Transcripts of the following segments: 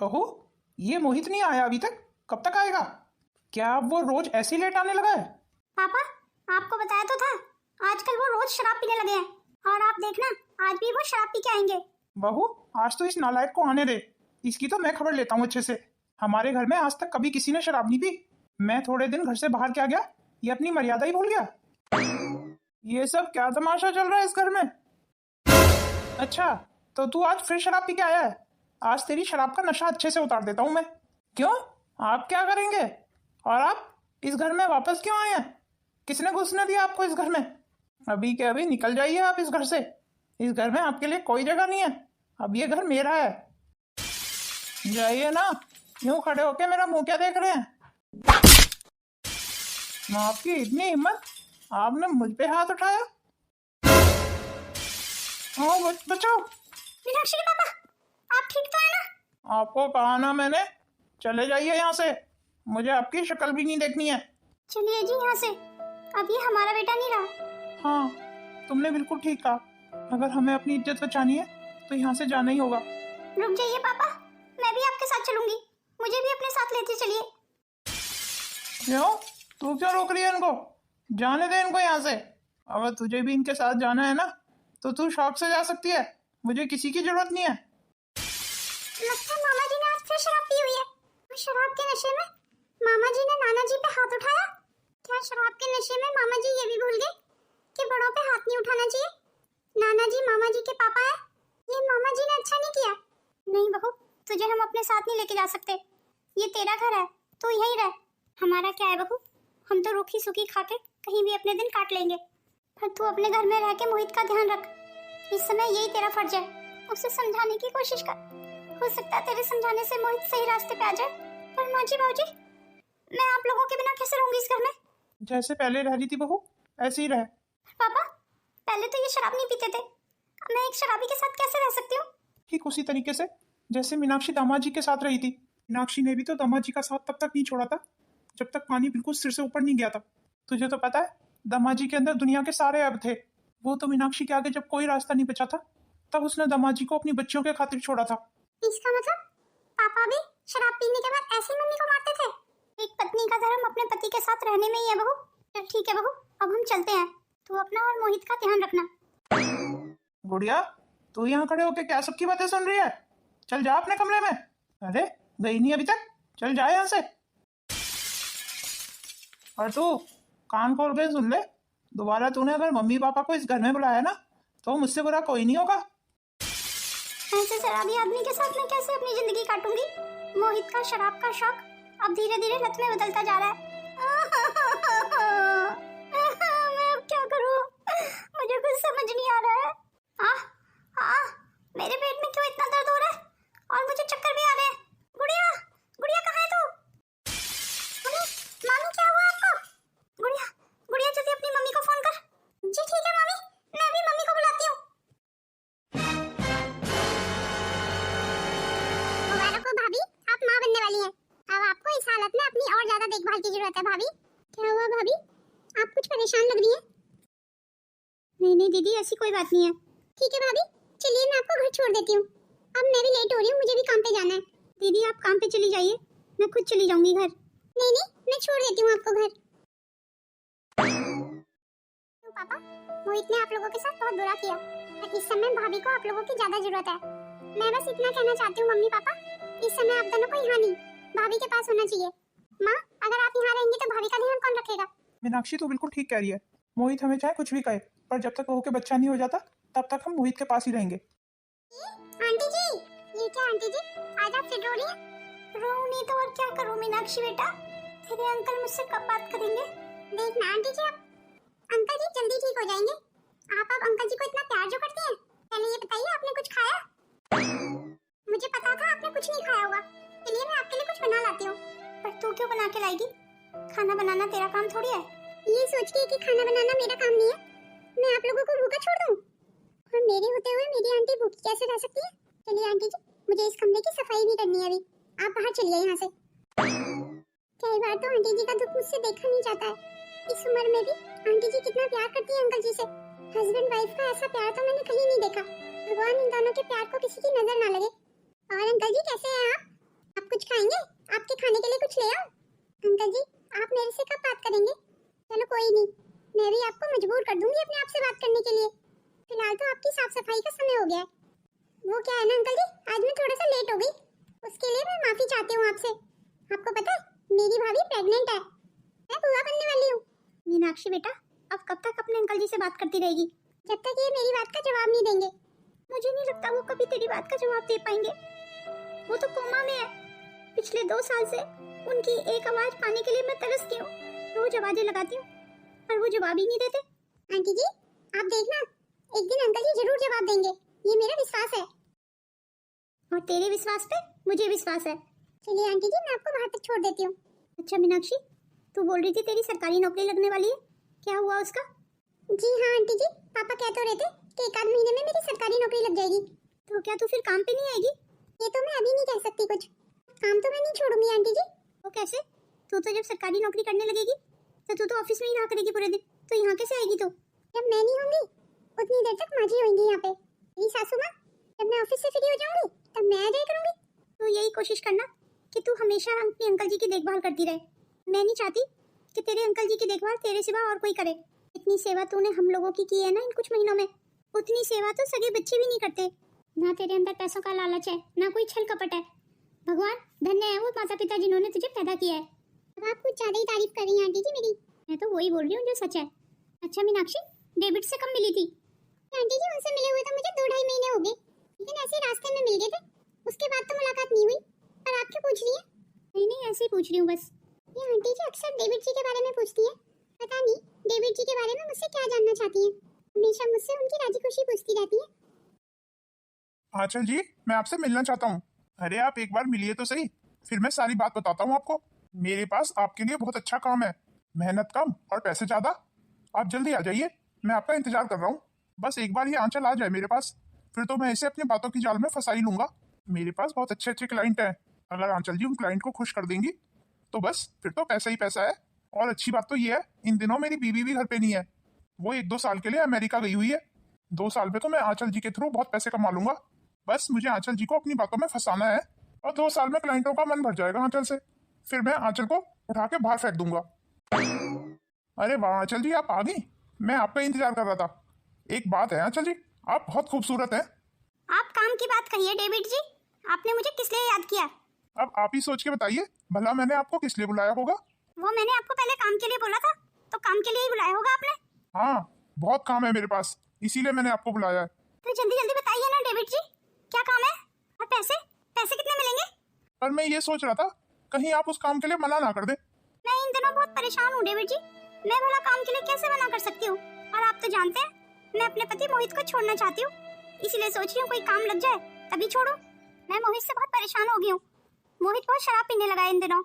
बहू, ये मोहित नहीं आया अभी तक, कब तक आएगा? क्या वो रोज ऐसे लेट आने लगा है? पापा, आपको बताया तो था, आजकल वो रोज शराब पीने लगे हैं। और आप देखना, आज भी वो शराब पी के आएंगे। बहू, आज तो इस नालायक को आने दे, इसकी तो मैं खबर लेता हूँ अच्छे से। हमारे घर में आज तक कभी किसी ने शराब नहीं पी। मैं थोड़े दिन घर से बाहर क्या गया, ये अपनी मर्यादा ही भूल गया। ये सब क्या तमाशा चल रहा है इस घर में? अच्छा, तो तू आज फिर शराब पी के आया है? आज तेरी शराब का नशा अच्छे से उतार देता हूँ मैं। क्यों, आप क्या करेंगे? और आप इस घर में वापस क्यों आए हैं? किसने घुसने दिया आपको इस घर में? अभी के अभी निकल जाइए आप इस घर से। इस घर में आपके लिए कोई जगह नहीं है। अब ये घर मेरा है। जाइए ना, यूं खड़े होके मेरा मुंह क्या देख रहे हैं? आपकी इतनी हिम्मत, आपने मुझ पे हाथ उठाया? हाँ, बचाओ। मीनाक्षी के पापा, आप ठीक तो है ना? आपको कहा ना मैंने, चले जाइए यहाँ से। मुझे आपकी शक्ल भी नहीं देखनी है। चलिए जी यहाँ से, अब ये हमारा बेटा नहीं रहा। हाँ, तुमने बिल्कुल ठीक कहा। अगर हमें अपनी इज्जत बचानी है तो यहाँ से जाना ही होगा। रुक जाइए पापा, मैं भी आपके साथ चलूंगी। मुझे भी अपने साथ लेते चलिए। क्यों, तू क्यों रोक रही है इनको? जाने दे इनको यहाँ से। अगर तुझे भी इनके साथ जाना है ना, तो तू शौक से जा सकती है, मुझे किसी की जरूरत नहीं है। लगता है मामा जी ने आज फिर शराब पी हुई है। और शराब के नशे में मामा जी ने नाना जी पे हाथ उठाया। क्या शराब के नशे में मामा जी ये भी भूल गए कि बड़ों पे हाथ नहीं उठाना चाहिए? नाना जी मामा जी के पापा है, ये मामा जी ने अच्छा नहीं किया। नहीं बहू, तुझे हम अपने साथ नहीं लेके जा सकते। ये तेरा घर है, तू यहीं रह। हमारा क्या है बहू, हम तो रूखी सूखी खा के कहीं भी अपने दिन काट लेंगे। पर तू अपने घर में रह के मोहित का ध्यान रख। इस समय यही तेरा फर्ज है, उसे समझाने की कोशिश कर। हो सकता है तेरे समझाने से मोहित सही रास्ते पे आ जाए। पर माँ जी भाऊजी, मैं आप लोगों के बिना कैसे रहूंगी इस घर में? जैसे पहले रह रही थी बहू, ऐसे ही रह। पापा, पहले तो ये शराब नहीं पीते थे, अब मैं एक शराबी के साथ कैसे रह सकती हूँ? ठीक उसी तरीके से जैसे मीनाक्षी दामाद जी के साथ रही थी। मीनाक्षी ने भी तो दामाद जी का साथ तब तक नहीं छोड़ा था जब तक पानी बिल्कुल सिर से ऊपर नहीं गया था। तुझे तो पता है, दामाद जी के अंदर दुनिया के सारे ऐब थे। वो तो मीनाक्षी के आगे जब कोई रास्ता नहीं बचा था, तब उसने दामाद जी को अपनी बच्चियों के खातिर छोड़ा था। इसका मतलब पापा भी शराब पीने के बाद ऐसे मम्मी को मारते थे? एक पत्नी का धर्म अपने पति के साथ रहने में ही है बहू। चल ठीक है बहू, अब हम चलते हैं। तू अपना और मोहित का ध्यान रखना। गुड़िया, तू यहाँ खड़े होके क्या सबकी बातें सुन रही है? चल जा अपने कमरे में। अरे, गई नहीं अभी तक? चल जा यहाँ से। और तू कान खोल के सुन ले, दोबारा तूने अगर मम्मी पापा को इस घर में बुलाया ना, तो मुझसे बुरा कोई नहीं होगा। ऐसे शराबी आदमी के साथ मैं कैसे अपनी जिंदगी काटूंगी? मोहित का शराब का शौक अब धीरे धीरे लत में बदलता जा रहा है। मैं अब क्या करूं? मुझे कुछ समझ नहीं आ रहा है। मेरे पेट में क्यों इतना दर्द हो रहा है? और मुझे चक्कर भी आ रहे हैं। गुड़िया, गुड़िया कहाँ है तू? मम्मी, मामी क्या हुआ आपको? गुड़िया, गुड़िया जल्दी अपनी मम्मी को फोन कर। जी ठीक है मम्मी, मैं अभी मम्मी को बुलाती हूँ। मुबारक हो भाभी, आप माँ बनने वाली हैं। अब आपको इस हालत में अपनी और ज्यादा देखभाल की जरूरत है भाभी। क्या हुआ भाभी, आप कुछ परेशान लग रही हैं? नहीं नहीं दीदी, ऐसी कोई बात नहीं है। ठीक है भाभी, चलिए मैं आपको घर छोड़ देती हूँ। अब मैं भी लेट हो रही हूँ, मुझे भी काम पे जाना है। दीदी आप काम पे चली जाइए, मैं खुद चली जाऊंगी घर। नहीं नहीं, मैं छोड़ देती हूँ आपको घर। तो पापा, मोहित ने आप लोगों के साथ बहुत बुरा किया। और इस समय भाभी को आप लोगों की ज्यादा जरूरत है। मैं बस इतना कहना चाहती हूँ मम्मी पापा, इस समय आप दोनों को यहाँ नहीं, भाभी के पास होना चाहिए। माँ, अगर आप यहाँ रहेंगी तो भाभी का ध्यान कौन रखेगा? मीनाक्षी तो बिल्कुल ठीक कह रही है। मोहित हमें चाहे कुछ भी कहे, पर जब तक बहू के बच्चा नहीं हो जाता, तब तक हम मोहित के पास ही रहेंगे। आंटी जी, ये क्या आंटी जी, आज आप फिर रो रही हैं? रो नहीं तो और क्या करूं मीनाक्षी बेटा, तेरे अंकल मुझसे कब बात करेंगे? देखना आंटी जी, आप अंकल जी जल्दी ठीक हो जाएंगे। आप अब अंकल जी को इतना प्यार जो करती हैं, पहले ये बताइए आपने कुछ खाया? मुझे पता था आपने कुछ नहीं खाया होगा, चलिए मैं आपके लिए कुछ बना लाती हूँ। पर तू क्यों बना के लाएगी? खाना बनाना तेरा काम थोड़ी है। ये सोच के कि खाना बनाना मेरा काम नहीं है, मैं आप लोगों को भूखा छोड़ दूँ? और मेरे होते हुए मेरी आंटी भूखी कैसे रह सकती है? चलिए आंटी जी, मुझे इस कमरे की सफाई भी करनी है अभी, आप बाहर चलिए यहाँ से। कई बार तो आंटी जी का दुख मुझसे देखा नहीं जाता है। इस उम्र में भी आंटी जी कितना प्यार करती है अंकल जी से। हस्बैंड वाइफ का ऐसा प्यार तो मैंने कहीं नहीं देखा। भगवान इन दोनों के प्यार को किसी की नजर ना लगे। और अंकल जी कैसे हैं आप? कुछ ले आओ? अंकल जी, आप मेरे से कब बात करेंगे? चलो कोई नहीं, मैं भी आपको मजबूर कर दूंगी अपने आप से बात करने के लिए। फिलहाल तो आपकी साफ सफाई का समय हो गया है। वो क्या है ना अंकल जी, आज मैं थोड़ा सा लेट हो गई, उसके लिए मैं माफी चाहती हूँ आपसे। आपको पता है, मेरी भाभी प्रेग्नेंट है, मैं बुआ बनने वाली हूँ। मीनाक्षी बेटा, अब कब तक अपने अंकल जी से बात करती रहेगी? जब तक ये मेरी बात का जवाब नहीं देंगे। मुझे नहीं लगता वो कभी तेरी बात का जवाब दे पाएंगे। वो तो कोमा में है। पिछले 2 साल से उनकी एक आवाज पाने के लिए मैं तरसती हूँ, रोज आवाजें लगाती हूँ, पर वो जवाब ही नहीं देते। आंटी जी, आप देखना, एक दिन अंकल जी जरूर जवाब देंगे, ये मेरा विश्वास है। और तेरे विश्वास पे मुझे विश्वास है। चलिए आंटी जी, मैं आपको बाहर तक छोड़ देती हूँ। अच्छा मीनाक्षी, तू बोल रही थी तेरी सरकारी नौकरी लगने वाली है, क्या हुआ उसका? जी हाँ आंटी जी, पापा कह तो रहे थे कि 1 आध महीने में मेरी सरकारी नौकरी लग जाएगी। तो क्या तू फिर काम पे नहीं आएगी? ये तो मैं अभी नहीं कह सकती कुछ, काम तो मैं नहीं छोड़ूंगी आंटी जी। वो कैसे? तू तो जब सरकारी नौकरी करने लगेगी तो तू तो ऑफिस में ही रहा करेगी पूरे दिन, तो यहाँ कैसे आएगी तू? जब मैं नहीं होंगी उतनी देर तक माँ जी होंगी यहाँ पे, मेरी सासू माँ। जब मैं ऑफिस से फ्री हो जाऊंगी तब मैं आ जाया करूंगी। तो यही कोशिश करना कि तू हमेशा अपने अंकल जी की देखभाल करती रहे। मैं नहीं चाहती कि तेरे अंकल जी की देखभाल तेरे सिवा और कोई करे। इतनी सेवा तूने हम लोगों की है ना इन कुछ महीनों में, उतनी सेवा तो सगे बच्चे भी नहीं करते। ना तेरे अंदर पैसों का लालच है, ना कोई छल कपट है। भगवान धन्य है वो माता पिता जिन्होंने तुझे पैदा किया है। अब आप कुछ ज्यादा ही तारीफ कर रही हैं आंटी जी मेरी। मैं तो वही बोल रही हूँ जो सच है। अच्छा मीनाक्षी, डेविड से कब मिली थी? आंटी जी, उनसे मिले हुए तो मुझे 2-2.5 महीने हो गए, लेकिन ऐसे ही रास्ते में मिल गए थे, उसके बाद तो मुलाकात नहीं हुई। पर आप क्यों पूछ रही हैं? नहीं नहीं, ऐसे ही पूछ रही हूँ बस। ये आंटी जी अक्सर डेविड जी के बारे में पूछती है, पता नहीं डेविड जी के बारे में मुझसे क्या जानना चाहती हैं। हमेशा मुझसे उनकी राजी खुशी पूछती रहती है। आंचल जी, मैं आपसे मिलना चाहता हूँ। अरे आप एक बार मिलिए तो सही, फिर मैं सारी बात बताता हूँ आपको। मेरे पास आपके लिए बहुत अच्छा काम है, मेहनत कम और पैसे ज्यादा। आप जल्दी आ जाइए, मैं आपका इंतजार कर रहा हूँ। बस एक बार ये आंचल आ जाए मेरे पास, फिर तो मैं इसे अपनी बातों की जाल में फंसा ही लूंगा। मेरे पास बहुत अच्छे अच्छे क्लाइंट हैं, अगर आंचल जी उन क्लाइंट को खुश कर देंगी तो बस फिर तो पैसा ही पैसा है। और अच्छी बात तो ये है, इन दिनों मेरी बीवी भी घर पे नहीं है, वो 1-2 साल के लिए अमेरिका गई हुई है। 2 साल में तो मैं आंचल जी के थ्रू बहुत पैसे कमा लूंगा। बस मुझे आंचल जी को अपनी बातों में फंसाना है, और 2 साल में क्लाइंटों का मन भर जाएगा आंचल से। फिर मैं आंचल को उठा के बाहर फेंक दूंगा। अरे वाह आंचल जी, आप आ गई, मैं आपका इंतजार कर रहा था। एक बात है आंचल जी, आप बहुत खूबसूरत हैं। आप काम की बात कहिए डेविड जी, आपने मुझे किस लिए याद किया? अब आप ही सोच के बताइए, भला मैंने आपको किस लिए बुलाया होगा? वो मैंने आपको पहले काम के लिए बोला था, तो काम के लिए ही बुलाया होगा आपने। हाँ, बहुत काम है मेरे पास, इसीलिए मैंने आपको बुलाया है। तो जल्दी जल्दी बताइए ना डेविड जी, क्या काम है? और पैसे पैसे कितने मिलेंगे? पर मैं ये सोच रहा था, कहीं आप उस काम के लिए मना ना कर दे। मैं इन दिनों बहुत परेशान हूँ डेविड जी, मैं भला काम के लिए कैसे मना कर सकती हूँ? और आप तो जानते हैं मैं अपने पति मोहित को छोड़ना चाहती हूँ, इसीलिए सोच रही हूँ कोई काम लग जाए तभी छोड़ूं। मैं मोहित से बहुत परेशान हो गई हूँ, मोहित बहुत शराब पीने लगा है इन दिनों।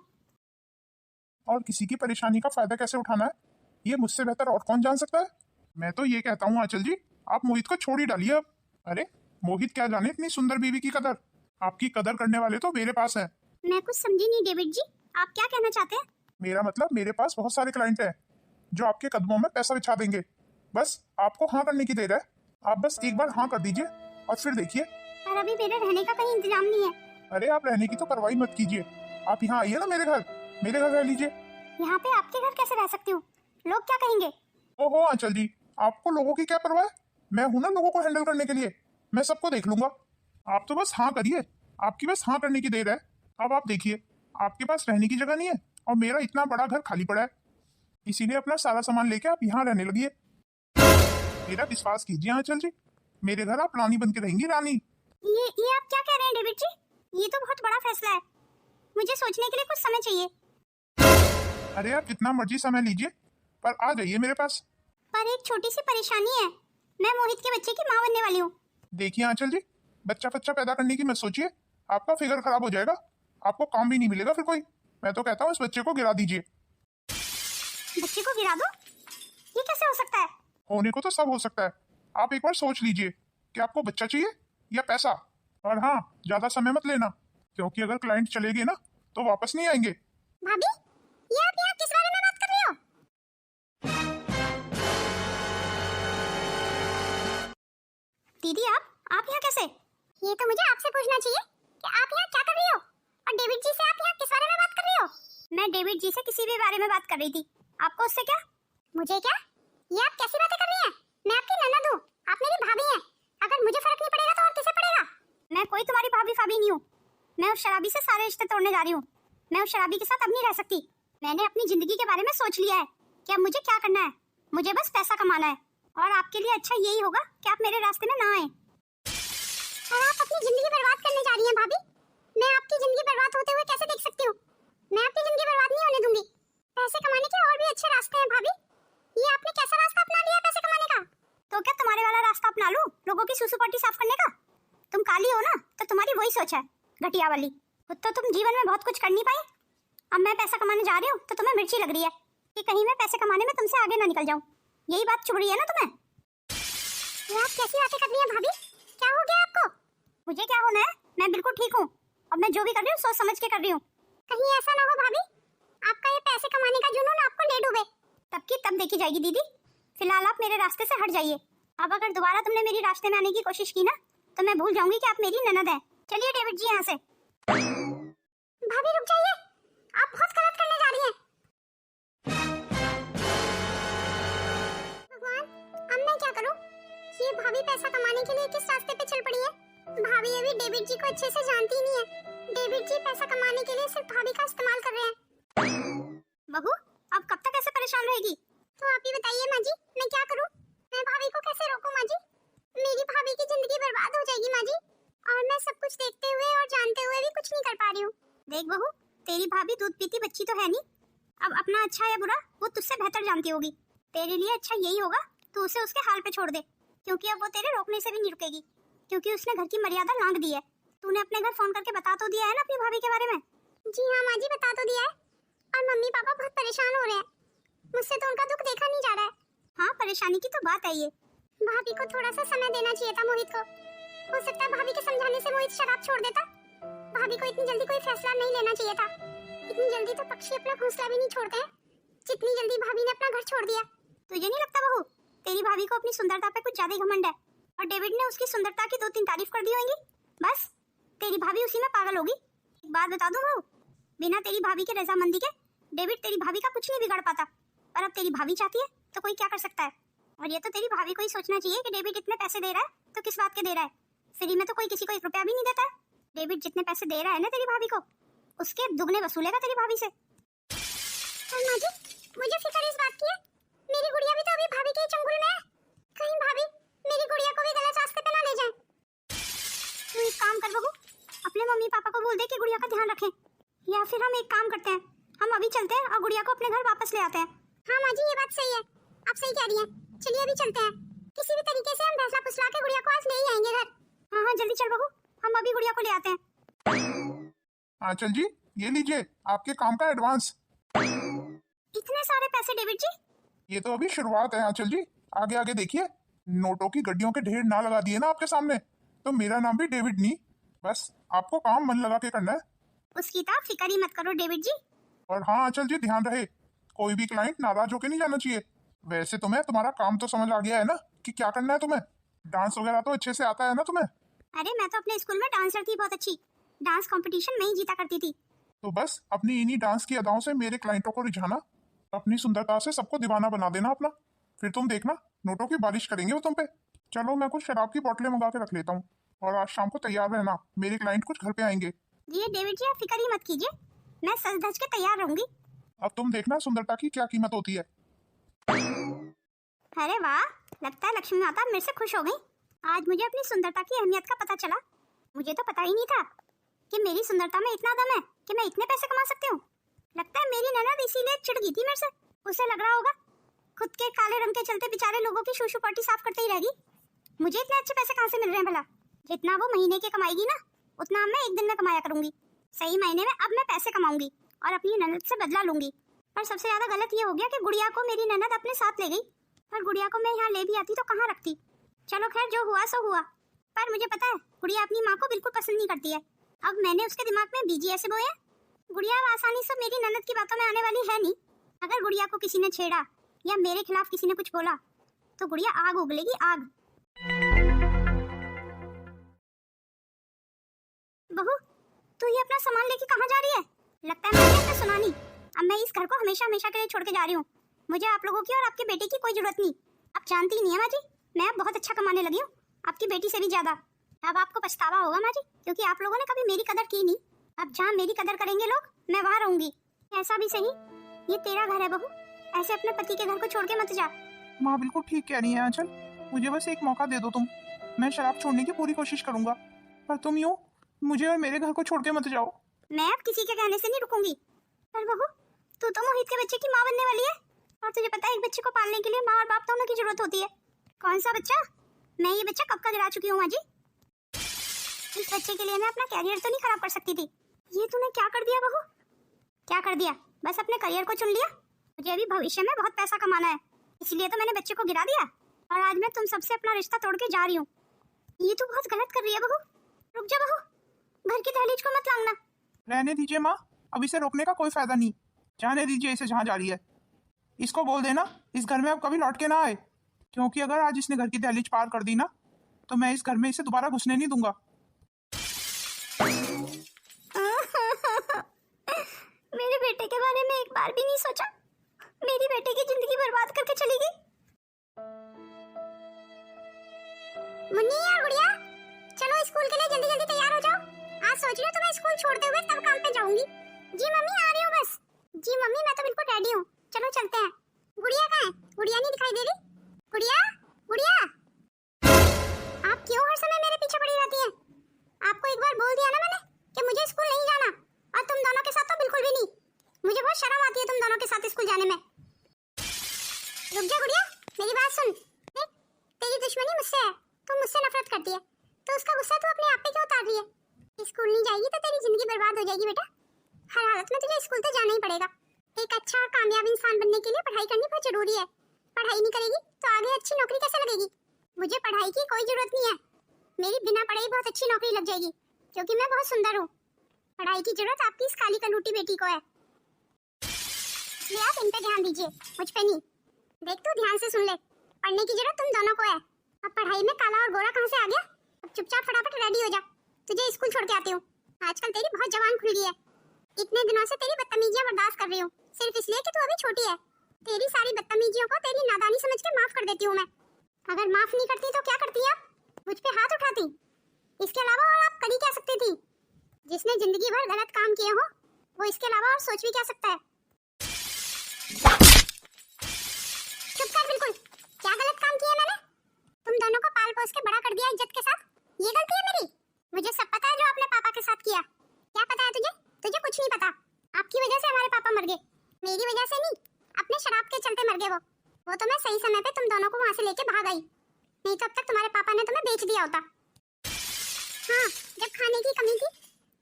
और किसी की परेशानी का फायदा कैसे उठाना है, ये मुझसे बेहतर और कौन जान सकता है। मैं तो ये कहता हूँ आंचल जी, आप मोहित को छोड़ ही डालिए अब। अरे मोहित क्या जाने इतनी सुंदर बीवी की कदर, आपकी कदर करने वाले तो मेरे पास हैं। मैं कुछ समझी नहीं डेविड जी, आप क्या कहना चाहते हैं? मेरा मतलब मेरे पास बहुत सारे क्लाइंट हैं जो आपके कदमों में पैसा बिछा देंगे, बस आपको हाँ करने की देर है। आप बस एक बार हाँ कर दीजिए और फिर देखिए। पर अभी मेरे रहने का कहीं इंतजाम नहीं है। अरे आप रहने की तो परवाही मत कीजिए, आप यहाँ आइए ना मेरे घर रह लीजिए। यहाँ पे आपके घर कैसे रह सकती हूँ, लोग क्या कहेंगे? ओहो आंचल जी, आपको लोगों की क्या परवाह है, मैं हूं ना लोगों को हैंडल करने के लिए, मैं सबको देख लूंगा। आप तो बस हाँ करिए, आपकी बस हाँ करने की देर है। अब आप देखिए, आपके पास रहने की जगह नहीं है और मेरा इतना बड़ा घर खाली पड़ा है, इसीलिए अपना सारा सामान लेके आप यहाँ रहने लगिए। मेरा विश्वास कीजिए आंचल जी, मेरे घर आप रानी बन के रहेंगी, रानी। ये आप क्या कह रहे हैं डेविड जी, ये तो बहुत बड़ा फैसला है, मुझे सोचने के लिए कुछ समय चाहिए। अरे आप जितना मर्जी समय लीजिए, पर आ जाइए मेरे पास। पर एक छोटी सी परेशानी है, मैं मोहित के बच्चे की माँ बनने वाली हूँ। देखिए आंचल जी, बच्चा पैदा करने की मत सोचिए, आपका फिगर खराब हो जाएगा, आपको काम भी नहीं मिलेगा फिर कोई। मैं तो कहता हूँ इस बच्चे को गिरा दीजिए। बच्चे को गिरा दो? ये कैसे हो सकता है? होने को तो सब हो सकता है, आप एक बार सोच लीजिए कि आपको बच्चा चाहिए या पैसा। और हाँ, ज्यादा समय मत लेना, क्योंकि अगर क्लाइंट चले गए ना तो वापस नहीं आएंगे। भाभी, ये आप यहाँ किस बारे में बात कर रही हो? दीदी आप यहाँ कैसे? ये तो मुझे आपसे पूछना चाहिए कि आप यहाँ क्या कर रही हो, और डेविड जी से आप यहाँ किस बारे में बात कर रही हो? डेविड जी से किसी भी बारे में बात कर रही थी। आपको उससे क्या? मुझे क्या? ये आप कैसी बातें कर रही हैं? मैं आपकी ननद हूँ, आप मेरी भाभी हैं। अगर मुझे फर्क नहीं पड़ेगा तो और किसे पड़ेगा? मैं कोई तुम्हारी भाभी फाभी नहीं हूँ। मैं उस शराबी से सारे रिश्ते तोड़ने जा रही हूँ। मैं उस शराबी के साथ अब नहीं रह सकती। मैंने अपनी जिंदगी के बारे में सोच लिया है कि अब मुझे क्या करना है। मुझे बस पैसा कमाना है और आपके लिए अच्छा यही होगा कि आप मेरे रास्ते में ना आए। और आप अपनी जिंदगी बर्बाद करने जा रही हैं भाभी। मैं आपकी जिंदगी बर्बाद होते हुए कैसे देख सकती हूँ? मैं आपकी जिंदगी बर्बाद नहीं होने दूंगी। पैसे कमाने के और भी अच्छे रास्ते हैं भाभी। ये आपने कैसा रास्ता अपना लिया है पैसे कमाने का? तो क्या तुम्हारे वाला रास्ता अपना लूं, लोगों की सुसु पट्टी साफ करने का? तुम काली हो ना, तो तुम्हारी वही सोच है घटिया वाली। खुद तो तुम जीवन में बहुत कुछ कर नहीं पाई। अब मैं पैसा कमाने जा रही हूँ तो तुम्हें मिर्ची लग रही है कि कहीं मैं पैसे कमाने में तुमसे आगे ना निकल जाऊं। यही बात चुभ रही है ना तुम्हें? ये आप कैसी बातें कर रही हैं भाभी? क्या हो गया आपको? मुझे क्या होना है, मैं बिल्कुल ठीक हूँ। अब मैं जो भी कर रही हूँ सोच समझ के कर रही हूँ। कहीं ऐसा ना हो भाभी, आपका ये पैसे कमाने का जुनून आपको ले डूबे। तब की तब देखी जाएगी दीदी। फिलहाल आप मेरे रास्ते से हट जाइए। अब अगर दोबारा तुमने मेरी रास्ते में आने की कोशिश की ना तो मैं भूल जाऊंगी कि आप मेरी ननद हैं। चलिए डेविड जी यहाँ से। भाभी रुक जाइए, आप बहुत गलत करने जा रही हैं। भगवान, अब मैं क्या करूं? ये भाभी पैसा कमाने के लिए किस रास्ते पे चल पड़ी है? भाभी अभी डेविड जी को अच्छे से जानती ही नहीं है। डेविड जी पैसा कमाने के लिए सिर्फ भाभी का इस्तेमाल कर रहे हैं। बहू, अब कब तक ऐसे परेशान रहेगी? तो आप ही बताइए माँ जी, मैं क्या करूं? मैं भाभी को कैसे रोकूं माँ जी? मेरी भाभी की जिंदगी बर्बाद हो जाएगी माँ जी। और मैं सब कुछ देखते हुए और जानते हुए भी कुछ नहीं कर पा रही हूँ। देख बहू, तेरी भाभी दूध पीती बच्ची तो है नहीं। अब अपना अच्छा या बुरा वो तुझसे बेहतर जानती होगी। तेरे लिए अच्छा यही होगा तू उसे उसके हाल पे छोड़ दे, क्योंकि अब वो तेरे रोकने से भी नहीं रुकेगी, क्योंकि उसने घर की मर्यादा लांघ दी है। तूने अपने घर फोन करके बता तो दिया है ना अपनी भाभी के बारे में? जी हाँ माँ जी, बता तो दिया है। और मम्मी पापा बहुत परेशान हो रहे हैं। मुझसे तो उनका दुख देखा नहीं जा रहा है। हाँ, परेशानी की तो बात है ये। भाभी को थोड़ा सा समय देना चाहिए था मोहित को। हो सकता है भाभी के समझाने से मोहित शराब छोड़ देता। भाभी को इतनी जल्दी कोई फैसला नहीं लेना चाहिए था। इतनी जल्दी तो पक्षी अपना घोंसला भी नहीं छोड़ते हैं, जितनी जल्दी भाभी ने अपना घर छोड़ दिया। तुझे नहीं लगता बहू, तेरी भाभी को अपनी सुंदरता पे कुछ ज्यादा ही घमंड है और डेविड ने उसकी सुंदरता की 2-3 तारीफ कर दी होंगी, बस तेरी भाभी उसी में पागल होगी। एक बात बता दूं बहू, बिना तेरी भाभी के रजामंदी के डेविड तेरी भाभी का कुछ नहीं बिगाड़ पाता। पर अब तेरी भाभी चाहती है तो कोई क्या कर सकता है। और ये तो तेरी भाभी को ही सोचना चाहिए कि डेविड इतने पैसे दे रहा है तो किस बात के दे रहा है। फ्री में तो कोई किसी को 1 रुपया भी नहीं देता है। डेविड जितने पैसे दे रहा है ना तेरी भाभी को, उसके दुगने वसूलेगा तेरी भाभी से। माँ जी, मुझे फिक्र इस बात की है, मेरी गुड़िया भी तो अभी भाभी के चंगुल में है। कहीं भाभी मेरी गुड़िया को भी गलत रास्ते पे ना ले जाए। तू एक काम कर बहू, अपने मम्मी पापा को बोल दे कि गुड़िया का ध्यान रखें। या फिर हम एक काम करते हैं, हम अभी चलते हैं और गुड़िया को अपने घर वापस ले आते हैं। हाँ माँ जी, ये बात सही है, आप सही कह रही हैं। चलिए अभी चलते हैं। किसी भी तरीके से हम फैसला फुसला के गुड़िया को आज ले ही आएंगे घर। हाँ हाँ जल्दी चल बहू, हम अभी गुड़िया को ले आते हैं। आंचल जी, ये लीजिए आपके काम का एडवांस। इतने सारे पैसे डेविड जी? ये तो अभी शुरुआत है आंचल जी, आगे आगे देखिए। नोटों की गड्डियों के ढेर ना लगा दिए ना आपके सामने, तो मेरा नाम भी डेविड नहीं। बस आपको काम मन लगा के करना है। उसकी तो आप फिक्र ही मत करो डेविड जी। और हाँ आंचल जी, ध्यान रहे कोई भी क्लाइंट नाराज होके नहीं जाना चाहिए। वैसे तुम्हें तुम्हारा काम तो समझ आ गया है ना कि क्या करना है तुम्हें? डांस वगैरह तो अच्छे से आता है ना तुम्हें? अरे मैं तो अपने स्कूल में डांसर थी, बहुत अच्छी। डांस कंपटीशन में ही जीता करती थी। तो बस अपनी इन्हीं डांस की अदाओं से मेरे क्लाइंटों को रिझाना, अपनी सुंदरता से सबको दीवाना बना देना अपना। फिर तुम देखना नोटों की बारिश करेंगे वो तुम पे। चलो मैं कुछ शराब की बोतलें मंगा के रख लेता हूँ और आज शाम को तैयार रहना, मेरे क्लाइंट कुछ घर पे आएंगे। जी डेविड जी, आप फिक्र ही मत कीजिए, मैं सज धज के तैयार रहूंगी। अब तुम देखना सुंदरता की क्या कीमत होती है। अरे वाह, लगता है लक्ष्मी माता मेरे से खुश हो गई। आज मुझे अपनी सुंदरता की अहमियत का पता चला। मुझे तो पता ही नहीं था कि मेरी सुंदरता में इतना दम है कि मैं इतने पैसे कमा सकती हूँ। लगता है मेरी ननद इसीलिए चिढ़ गई थी मेरे से। उसे लग रहा होगा खुद के काले रंग के चलते बेचारे लोगों की शूशु पार्टी साफ करते ही रहेगी। मुझे इतने अच्छे पैसे कहाँ से मिल रहे हैं भला? जितना वो महीने के कमाएगी ना, उतना मैं एक दिन में कमाया करूंगी। सही महीने में अब मैं पैसे कमाऊंगी और अपनी ननद से बदला लूंगी। पर सबसे ज्यादा गलत ये हो गया कि गुड़िया को मेरी ननद अपने साथ ले गई। पर गुड़िया को मैं यहाँ ले भी आती तो कहाँ रखती। चलो खैर, जो हुआ सो हुआ। पर मुझे पता है गुड़िया अपनी माँ को बिल्कुल पसंद नहीं करती है। अब मैंने उसके दिमाग में बीजी ऐसे बोए हैं, गुड़िया आसानी से मेरी ननद की बातों में आने वाली है नहीं। अगर गुड़िया को किसी ने छेड़ा या मेरे खिलाफ किसी ने कुछ बोला तो गुड़िया आग उगलेगी, आग। बहू, तू ये अपना सामान लेके कहाँ जा रही है? लगता है मैंने अपना सुना नहीं। अब मैं इस घर को हमेशा हमेशा के लिए छोड़ के जा रही हूँ। मुझे आप लोगों की और आपके बेटे की कोई जरूरत नहीं। आप जानती ही नहीं है माँ जी, मैं अब बहुत अच्छा कमाने लगी हूँ, आपकी बेटी से भी ज्यादा। अब आपको पछतावा होगा माँ जी, क्योंकि आप लोगों ने कभी मेरी कदर की नहीं। अब जहाँ मेरी कदर करेंगे लोग, मैं वहाँ रहूंगी। ऐसा भी सही, ये तेरा घर है बहू, ऐसे अपने पति के घर को छोड़ के मत जा। माँ बिल्कुल ठीक कह रही है आंचल, मुझे बस एक मौका दे दो तुम। मैं शराब छोड़ने की पूरी कोशिश करूंगा, पर तुम यूं मुझे और मेरे घर को छोड़ के मत जाओ। मैं अब किसी के कहने से नहीं रुकूंगी। पर बहू, तू तो मोहित के बच्चे की माँ बनने वाली है, और तुझे पता है एक बच्चे को पालने के लिए माँ और बाप दोनों की जरूरत होती है। कौन सा बच्चा? मैं ये बच्चा कब का गिरा चुकी हूँ माँ जी। इस बच्चे के लिए मैं अपना कैरियर तो नहीं खराब कर सकती थी। ये तूने क्या कर दिया बहू? क्या कर दिया? बस अपने करियर को चुन लिया। मुझे अभी भविष्य में बहुत पैसा कमाना है, इसलिए तो मैंने बच्चे को गिरा दिया, और आज मैं तुम सबसे अपना रिश्ता तोड़ के जा रही हूँ। ये तो बहुत गलत कर रही है बहू। रुक जा बहू, घर की दहलीज को मत लांगना। रहने दीजिए माँ, अब इसे रोकने का कोई फायदा नहीं। जाने दीजिए इसे जहाँ जा रही है। इसको बोल देना इस घर में अब कभी लौट के ना आए, क्योंकि अगर आज इसने घर की दहलीज पार कर दी ना, तो मैं इस घर में इसे दोबारा घुसने नहीं दूंगा। मेरे बेटे के बारे में एक बार भी नहीं सोचा। मेरी बेटे की जिंदगी बर्बाद करके चली गई। मुन्नी और गुड़िया, चलो स्कूल के लिए जल्दी जल्दी तैयार हो जाओ। आज सोच रही हूँ तुम्हें स्कूल छोड़ते हुए तब काम पे जाऊंगी। जी मम्मी आ रही हूँ बस। जी मम्मी मैं तो बिल्कुल रेडी हूँ, चलो चलते हैं। गुड़िया कहाँ है? गुड़िया नहीं दिखाई दे रही। गुड़िया, गुड़िया, आप क्यों हर समय मेरे पीछे पड़ी रहती हैं? आपको एक बार बोल दिया ना मैंने कि मुझे स्कूल नहीं जाना, और तुम दोनों के साथ तो बिल्कुल भी नहीं। मुझे बहुत शर्म आती है तुम दोनों के साथ स्कूल जाने में। रुक जा गुड़िया, मेरी बात सुन। देख, तेरी दुश्मनी मुझसे है, तू मुझसे नफरत करती है, तो उसका गुस्सा तू अपने आप पे क्यों उतार रही है? स्कूल नहीं जाएगी तो तेरी जिंदगी बर्बाद हो जाएगी बेटा। हर हालत में तुझे स्कूल तो जाना ही पड़ेगा। एक अच्छा और कामयाब इंसान बनने के लिए पढ़ाई करनी बहुत जरूरी है। पढ़ाई नहीं करेगी तो आगे अच्छी नौकरी कैसे लगेगी? मुझे पढ़ाई की कोई जरूरत नहीं है, मेरी बिना पढ़े ही बहुत अच्छी नौकरी लग जाएगी, क्योंकि मैं बहुत सुंदर हूँ। पढ़ाई की जरूरत आपकी इस काली कलूटी बेटी को है, इसलिए आप इन पे ध्यान दीजिए, मुझ पे नहीं। देख तू ध्यान से सुन ले, पढ़ने की जरूरत तुम दोनों को है। अब पढ़ाई में काला और गोरा कहाँ से आ गया? अब चुपचाप फटाफट रेडी हो जा, तुझे स्कूल छोड़ के आती हूँ। आजकल तेरी बहुत जवान खुल गई है, इतने दिनों से तेरी बदतमीजियां बर्दाश्त कर रही हूँ, सिर्फ इसलिए कि तू अभी छोटी है। तेरी सारी बदतमीजियों को तेरी नादानी समझ के माफ कर देती हूँ मैं। अगर माफ नहीं करती तो क्या करती आप? मुझ पे हाथ उठाती। इसके अलावा और आप कर ही क्या सकती थी? जिसने जिंदगी भर गलत काम किए हो, वो इसके अलावा और सोच भी क्या सकता है? चुप कर बिल्कुल। क्या गलत काम किया मैंने? तुम दोनों को पाल पोस के बड़ा कर दिया इज्जत के साथ, ये गलती है मेरी। मुझे सब पता है जो आपने पापा के साथ किया। क्या पता है तुझे? तुझे कुछ नहीं पता। आपकी वजह से हमारे पापा मर गए, मेरी वजह से नहीं, अपने शराब के चलते मर गए वो तो मैं सही समय पे तुम दोनों को वहां से लेके भाग आई, नहीं तो अब तक तुम्हारे पापा ने तुम्हें बेच दिया होता। हाँ, जब खाने की कमी थी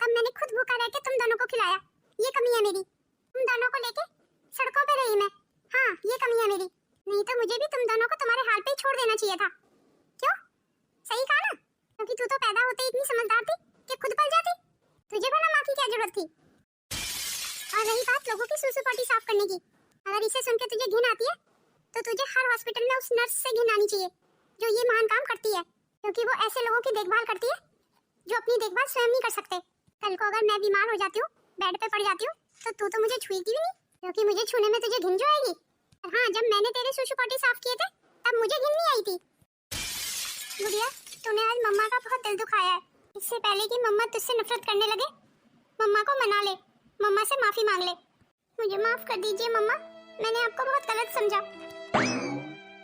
तब मैंने खुद भूखा रह के तुम दोनों को खिलाया, ये कमी है मेरी। तुम दोनों को लेके सड़कों पे रही मैं, हाँ ये कमी है मेरी। नहीं तो मुझे भी तुम दोनों को तुम्हारे हाल पे ही छोड़ देना चाहिए था। क्यों? सही कहा ना, क्योंकि तू तो पैदा होते ही इतनी समझदार थी कि खुद पल जाती। तुझे भला माँ की क्या जरूरत थी? और रही बात लोगों की सूसू पोटी साफ करने की, अगर इसे सुन के तुझे घिन आती है तो तुझे हर हॉस्पिटल में उस नर्स से घिन आनी चाहिए जो ये महान काम करती है, क्योंकि वो ऐसे लोगों की देखभाल करती है जो अपनी देखभाल स्वयं नहीं कर सकते। कल को अगर मैं बीमार हो जाती हूँ, बेड पे पड़ जाती हूँ, तो तू मुझे छुएगी भी नहीं, क्योंकि मुझे छूने में तुझे घिन जो आएगी। हाँ, जब मैंने तेरे सूसू पोटी साफ किए थे तब मुझे घिन नहीं आई थी। गुड़िया, तूने आज मम्मा का बहुत दिल दुखाया है। इससे पहले कि मम्मा तुझसे नफरत करने लगे, मम्मा को मना ले, मम्मा से माफी मांग ले। मुझे माफ कर दीजिए मम्मा, मैंने आपको बहुत गलत समझा।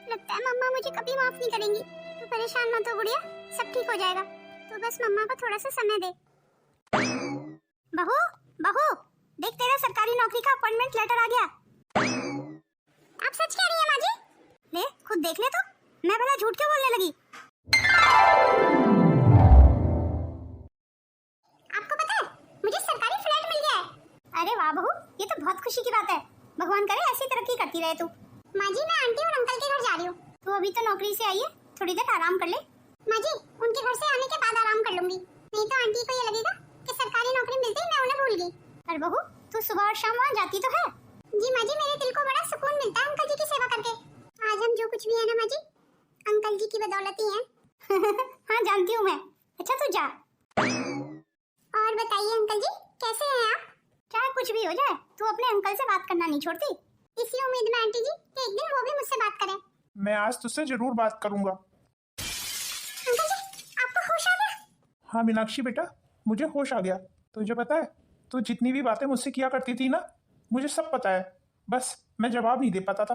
लगता है मम्मा मुझे कभी माफ नहीं करेंगी। तू परेशान मत हो गुड़िया, सब ठीक हो जाएगा। तू बस मम्मा को थोड़ा सा समय दे। बहू, बहू, देख तेरा सरकारी नौकरी का अपॉइंटमेंट लेटर आ गया। आप सच कह रही हैं माँ जी? ले खुद देख ले तो, मैं भला झूठ क्यों बोलने लगी? आपको पता है मुझे सरकारी फ्लैट मिल गया है। अरे वाह बहू, ये तो बहुत खुशी की बात है। भगवान करे ऐसी तरक्की करती रहे तू। माँ जी, मैं आंटी और अंकल के घर जा रही हूँ। तू अभी तो नौकरी से आई है, थोड़ी देर आराम कर ले। माँ जी, उनके घर से आने के बाद आराम कर लूंगी, नहीं तो आंटी को ये लगेगा कि सरकारी नौकरी मिलते ही मैं उन्हें भूल गई। पर बहू, तू सुबह और शाम वहाँ जाती तो है? जी माँ जी, मेरे दिल को बड़ा सुकून मिलता है अंकल जी की सेवा करके। आज हम जो कुछ भी है ना माँ जी, अंकल जी की बदौलत ही है। हाँ जानती हूँ मैं। अच्छा तू जा। और बताइए अंकल जी, कैसे हैं आप? चाहे कुछ भी हो जाए तू अपने अंकल से बात करना नहीं छोड़ती। इसी उम्मीद में आंटी जी कि एक दिन वो भी मुझसे बात करें। मैं आज तुझसे जरूर बात करूंगा। अंकल जी आपको होश आ गया? हाँ मीनाक्षी बेटा, मुझे होश आ गया। तुझे पता है, तू जितनी भी बातें मुझसे किया करती थी ना, मुझे सब पता है, बस मैं जवाब नहीं दे पाता था।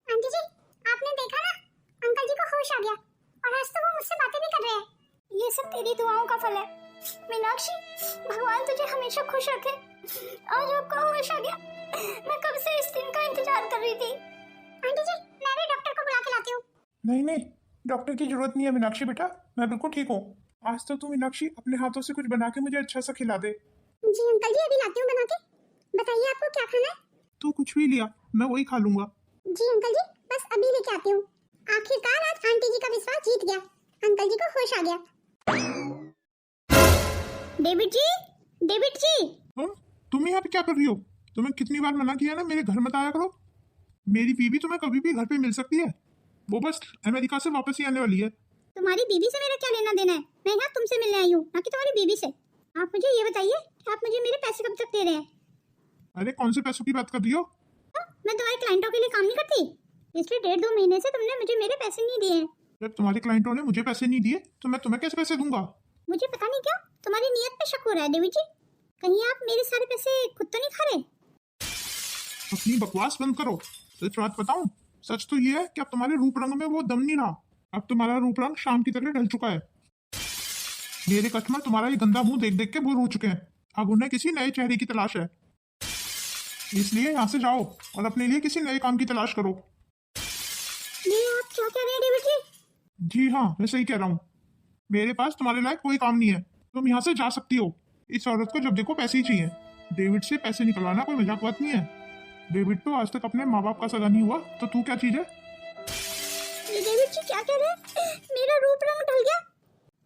आंटी जी आपने देखा ना, अंकल जी को होश आ गया और आज तो वो मुझसे बातें भी कर रहे हैं। ये सब तेरी दुआओं का फल है मीनाक्षी, भगवान तुझे हमेशा खुश रखे। आज आपको होश आ गया, मैं कब से इस दिन का इंतजार कर रही थी। आंटी जी मैं भी डॉक्टर को बुला के लाती हूँ। नहीं नहीं, डॉक्टर की जरूरत नहीं है मीनाक्षी बेटा, मैं बिल्कुल ठीक हूँ। आज तो तू मीनाक्षी अपने हाथों से कुछ बना के मुझे अच्छा सा खिला दे। जी अंकल जी अभी लाती हूँ बना के। बताइए आपको क्या खाना है? तू कुछ भी लिया, मैं वही खा लूंगा। जी अंकल जी बस अभी लेके आती हूँ। आखिरकार आज आंटी जी का विश्वास जीत गया, अंकल जी को होश आ गया। डेविड जी, डेविड जी। तुम यहाँ पे क्या कर रही हो? तुम्हें कितनी बार मना किया ना मेरे घर मत आया करो। मेरी बीवी तुम्हें कभी भी घर पे मिल सकती है, वो बस अमेरिका से वापस ही आने वाली है। तुम्हारी बीवी से मेरा क्या लेना देना है? मैं यहाँ तुमसे मिलने आई हूँ, ना कि तुम्हारी बीवी से। आप मुझे ये बताइए कि आप मुझे मेरे पैसे कब तक दे रहे हैं? अरे कौन से पैसों की बात कर रही हो? मैं तुम्हारे क्लाइंटों के लिए काम नहीं करती, इसलिए 1.5-2 महीने से तुमने मुझे मेरे पैसे नहीं दिए हैं। जब तुम्हारे क्लाइंटों ने मुझे पैसे नहीं दिए तो मैं तुम्हें कैसे पैसे दूंगा? मुझे पता नहीं क्यों तुम्हारी नीयत पे शक हो रहा है डेविड जी। कहीं आप मेरे सारे पैसे खुद तो नहीं खा रहे? अपनी बकवास बंद करो। सच बात बताऊं, सच तो ये है कि अब तुम्हारे रूप रंग में वो दम नहीं रहा। अब तुम्हारा रूप रंग शाम की तरह ढल चुका है। मेरे कस्टमर तुम्हारा ये गंदा मुंह देख देख के बोर हो चुके हैं। अब उन्हें किसी नए चेहरे की तलाश है, इसलिए यहाँ से जाओ और अपने लिए किसी नए काम की तलाश करो। ये आप क्या कह रहे हैं डेविड जी? जी हाँ, मैं सही कह रहा हूँ। मेरे पास तुम्हारे लायक कोई काम नहीं है, तुम यहाँ से जा सकती हो। इस औरत को जब देखो पैसे ही चाहिए। डेविड से पैसे निकलवाना कोई मजाक बात नहीं है। डेविड तो आज तक अपने माँ बाप का सगा नहीं हुआ, तो तू क्या चीज है? ये डेविड जी क्या कह रहे हैं? मेरा रूप रंग ढल गया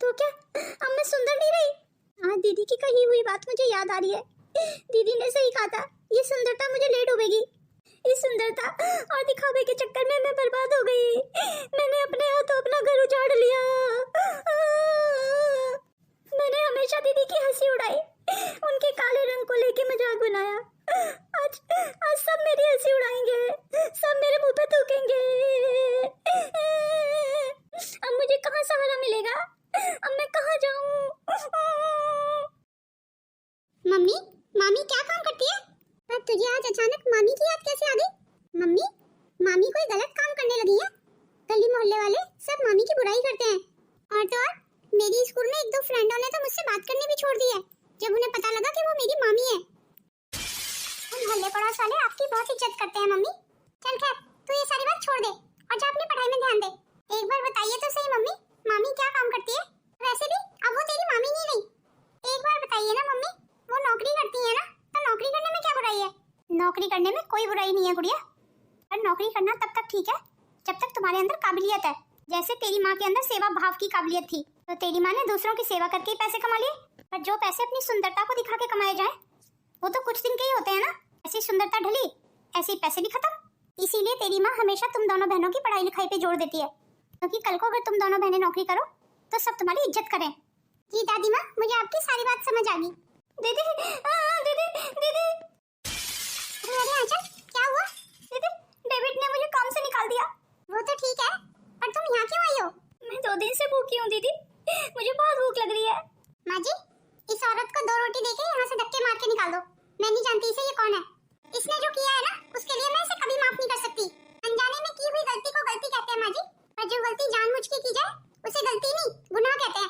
तो क्या अब मैं सुंदर नहीं रही? आज दीदी की कही हुई बात मुझे याद आ रही है। दीदी ने सही कहा था, ये सुंदरता मुझे ले डूबेगी। इस सुंदरता और दिखावे के चक्कर में मैं बर्बाद हो गई। मैंने अपने हाथों अपना घर उजाड़ लिया। मैंने हमेशा दीदी की हंसी उड़ाई, उनके काले रंग को लेके मजाक बनाया। आज आज सब मेरी हंसी उड़ाएंगे, सब मेरे मुंह पे थूकेंगे। अब मुझे कहाँ सहारा मिलेगा? अब मैं कहाँ जाऊँ? मम्मी, मामी क्या काम करती है? पर तुझे आज अचानक मामी की याद कैसे आ गई? मम्मी, मामी कोई गलत काम करने लगी है? गली मोहल्ले वाले सब मामी की बुराई करते हैं। और तो और मेरी स्कूल में 1-2 फ्रेंडों ने तो मुझसे बात करनी भी छोड़ दी है जब उन्हें पता लगा कि वो मेरी मामी है। मोहल्ले पड़ोस वाले आपकी बहुत इज्जत करते हैं मम्मी। चल खैर तू ये सारी बात छोड़ दे और जा अपनी पढ़ाई में ध्यान दे। एक बार बताइए तो सही मम्मी, मामी क्या काम करती है? वैसे भी अब वो तेरी मामी नहीं रही। एक बार बताइए ना मम्मी, वो नौकरी करती है ना, तो नौकरी करने में क्या बुराई है? नौकरी करने में कोई बुराई नहीं है गुड़िया, पर नौकरी करना तब तक ठीक है जब तक तुम्हारे अंदर काबिलियत है। जैसे तेरी माँ के अंदर सेवा भाव की काबिलियत थी, तो तेरी माँ ने दूसरों की सेवा करके ही पैसे कमा लिए। पर जो पैसे अपनी सुंदरता को दिखा के कमाए जाए वो तो कुछ दिन के ही होते हैं ना। ऐसी सुंदरता ढली, ऐसे ही पैसे भी खत्म। इसीलिए तेरी माँ हमेशा तुम दोनों बहनों की पढ़ाई लिखाई पे जोर देती है, क्योंकि कल को अगर तुम दोनों बहनें नौकरी करो तो सब तुम्हारी इज्जत करें। जी दादी माँ, मुझे आपकी सारी बात समझ आ गई। दीदी, दीदी, दीदी। अरे आंचल, क्या हुआ? दीदी, डेविड ने मुझे काम से निकाल दिया। वो तो ठीक है, पर तुम यहाँ क्यों आई हो? मैं 2 दिन से भूखी हूँ दीदी, मुझे बहुत भूख लग रही है। माँ जी, इस औरत को 2 रोटी देके यहाँ से धक्के मार के निकाल दो। मैं नहीं जानती इसे ये कौन है। इसने जो किया है ना, उसके लिए मैं इसे कभी माफ नहीं कर सकती। अनजाने में की हुई गलती को गलती कहते हैं माँ जी, पर जो गलती जानबूझ के की जाए उसे गलती नहीं गुनाह कहते हैं।